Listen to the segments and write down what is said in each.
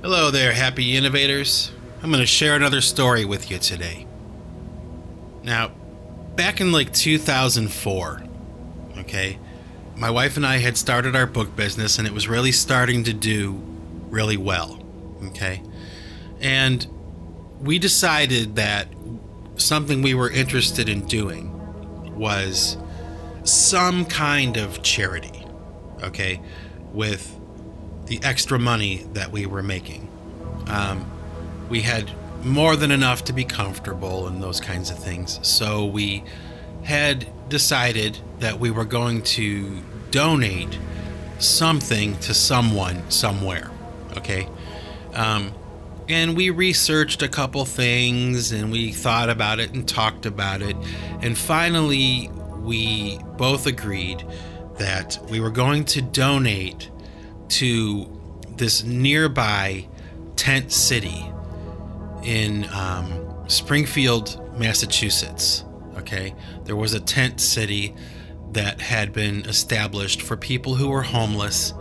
Hello there, happy innovators. I'm going to share another story with you today. Now, back in 2004, okay, my wife and I had started our book business and it was really starting to do really well, okay? And we decided that something we were interested in doing was some kind of charity, okay, with the extra money that we were making. We had more than enough to be comfortable and those kinds of things. So we had decided that we were going to donate something to someone somewhere, okay? And we researched a couple things and we thought about it and talked about it. And finally, we both agreed that we were going to donate to this nearby tent city in Springfield, Massachusetts. Okay, there was a tent city that had been established for people who were homeless,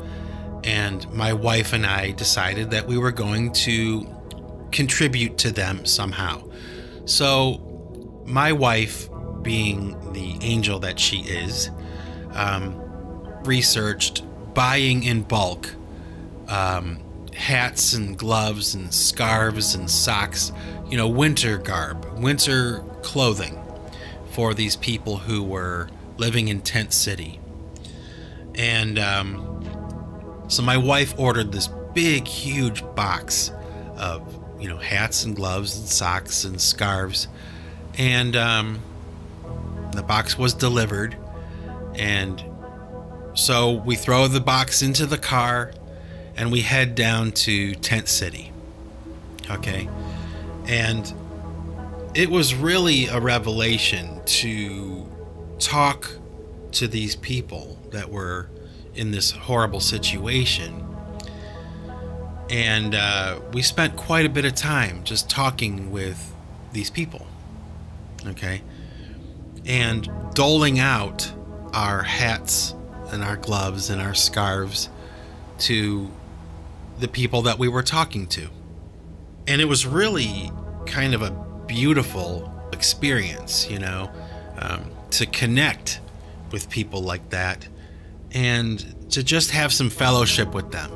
and my wife and I decided that we were going to contribute to them somehow. So my wife, being the angel that she is, researched buying in bulk hats and gloves and scarves and socks, winter garb, winter clothing for these people who were living in Tent City. And so my wife ordered this big, huge box of, hats and gloves and socks and scarves. And the box was delivered. And so we throw the box into the car and we head down to Tent City. Okay. And it was really a revelation to talk to these people that were in this horrible situation. And we spent quite a bit of time just talking with these people. Okay. And doling out our hats and our gloves and our scarves to the people that we were talking to. And it was really kind of a beautiful experience, to connect with people like that and to just have some fellowship with them,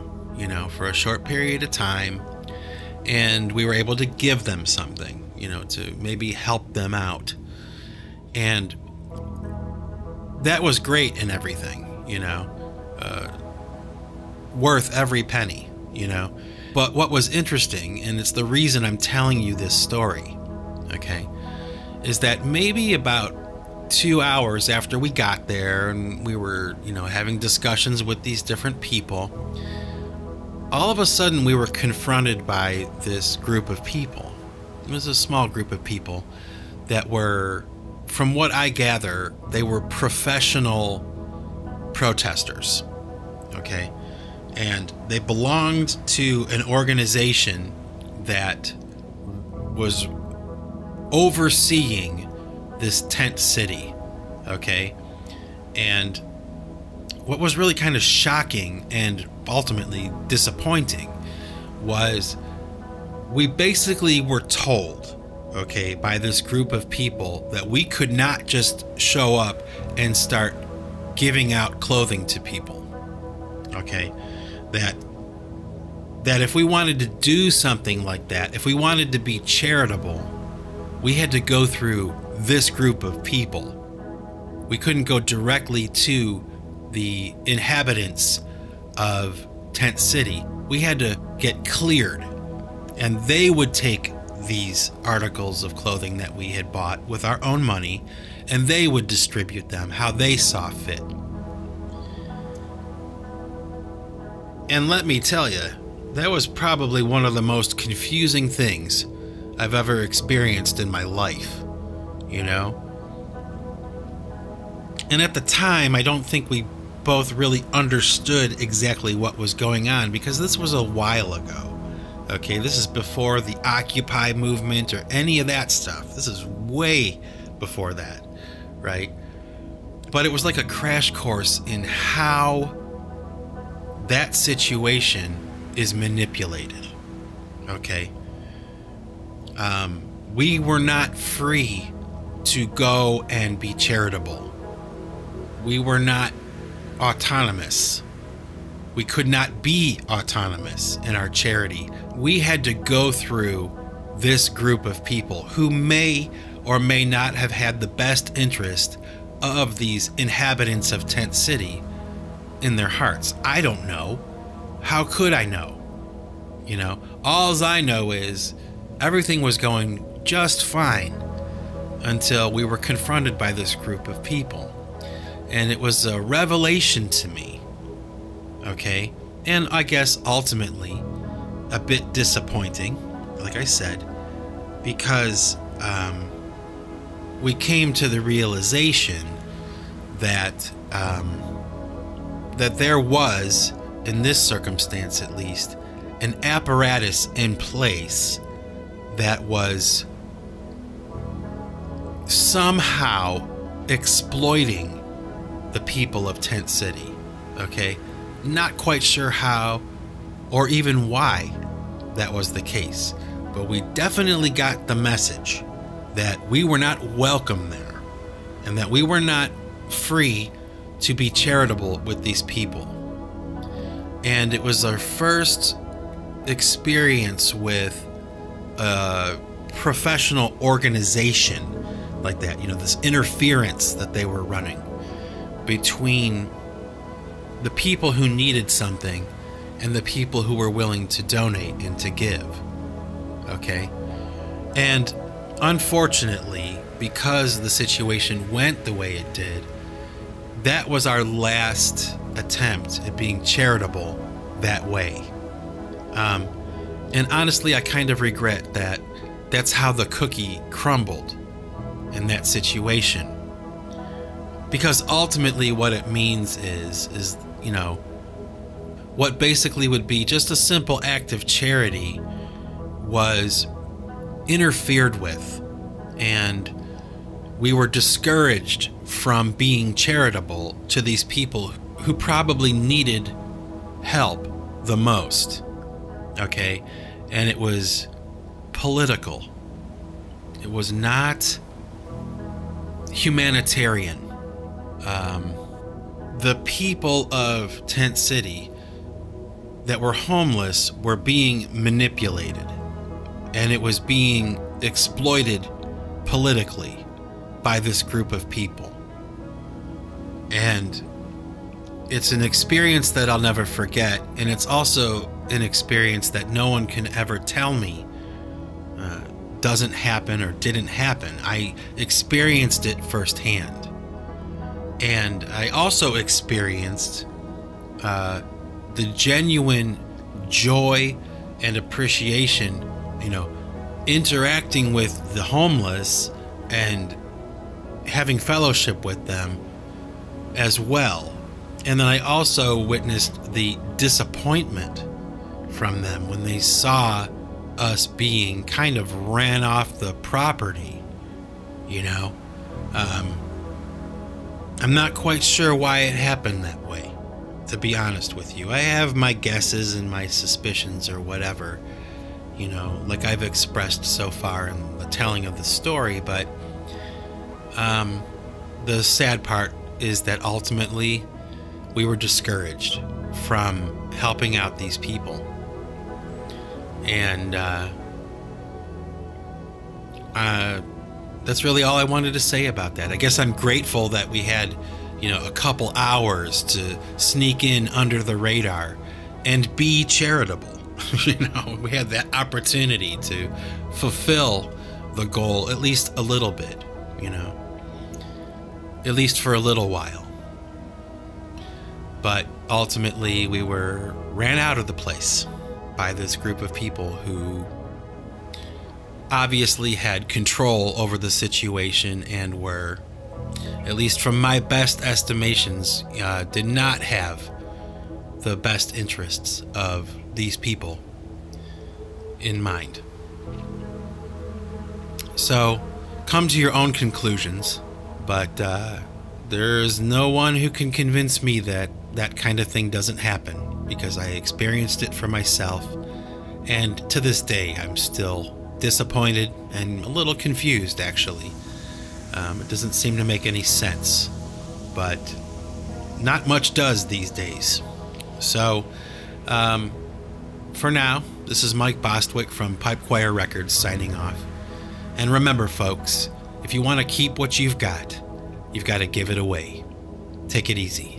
for a short period of time. And we were able to give them something, to maybe help them out. And that was great and everything, worth every penny, But what was interesting, and it's the reason I'm telling you this story, okay, is that maybe about 2 hours after we got there and we were, having discussions with these different people, all of a sudden we were confronted by this group of people. It was a small group of people that were, from what I gather, they were professional protesters, okay? And they belonged to an organization that was overseeing this tent city, okay? And what was really kind of shocking and ultimately disappointing was we basically were told, okay, by this group of people that we could not just show up and start giving out clothing to people, okay? That if we wanted to do something like that, if we wanted to be charitable, we had to go through this group of people. We couldn't go directly to the inhabitants of Tent City. We had to get cleared, and they would take these articles of clothing that we had bought with our own money, and they would distribute them how they saw fit. And let me tell you, that was probably one of the most confusing things I've ever experienced in my life, And at the time, I don't think we both really understood exactly what was going on, because this was a while ago, okay? This is before the Occupy movement or any of that stuff. This is way before that, right? But it was like a crash course in how that situation is manipulated, Okay. We were not free to go and be charitable. We were not autonomous. We could not be autonomous in our charity. We had to go through this group of people who may or may not have had the best interest of these inhabitants of Tent City in their hearts. I don't know. How could I know? You know, all I know is everything was going just fine until we were confronted by this group of people. And it was a revelation to me. Okay? And I guess ultimately a bit disappointing, like I said, because we came to the realization that that there was, in this circumstance at least, an apparatus in place that was somehow exploiting the people of Tent City. Okay? Not quite sure how or even why that was the case, but we definitely got the message that we were not welcome there and that we were not free to be charitable with these people. And it was our first experience with a professional organization like that, you know, this interference that they were running between the people who needed something and the people who were willing to donate and to give. Okay? And unfortunately, because the situation went the way it did, that was our last attempt at being charitable that way. And honestly, I kind of regret that that's how the cookie crumbled in that situation. Because ultimately what it means is, you know, what basically would be just a simple act of charity was interfered with, and we were discouraged from being charitable to these people who probably needed help the most. Okay? And it was political. It was not humanitarian. The people of Tent City that were homeless were being manipulated, and it was being exploited politically by this group of people. And it's an experience that I'll never forget, and it's also an experience that no one can ever tell me doesn't happen or didn't happen. I experienced it firsthand. And I also experienced the genuine joy and appreciation, you know, interacting with the homeless and having fellowship with them as well. And then I also witnessed the disappointment from them when they saw us being kind of ran off the property, you know. I'm not quite sure why it happened that way, to be honest with you. I have my guesses and my suspicions or whatever, you know, like I've expressed so far in the telling of the story, but the sad part is that ultimately we were discouraged from helping out these people. And that's really all I wanted to say about that. I guess I'm grateful that we had, you know, a couple hours to sneak in under the radar and be charitable. You know, we had that opportunity to fulfill the goal at least a little bit, you know, at least for a little while. But ultimately we ran out of the place by this group of people who obviously had control over the situation and were, at least from my best estimations, did not have the best interests of these people in mind. So come to your own conclusions, but there's no one who can convince me that that kind of thing doesn't happen, because I experienced it for myself And to this day, I'm still disappointed and a little confused, actually. It doesn't seem to make any sense, but not much does these days. So, for now, this is Mike Bostwick from Pipe Choir Records signing off. And remember, folks, if you want to keep what you've got to give it away. Take it easy.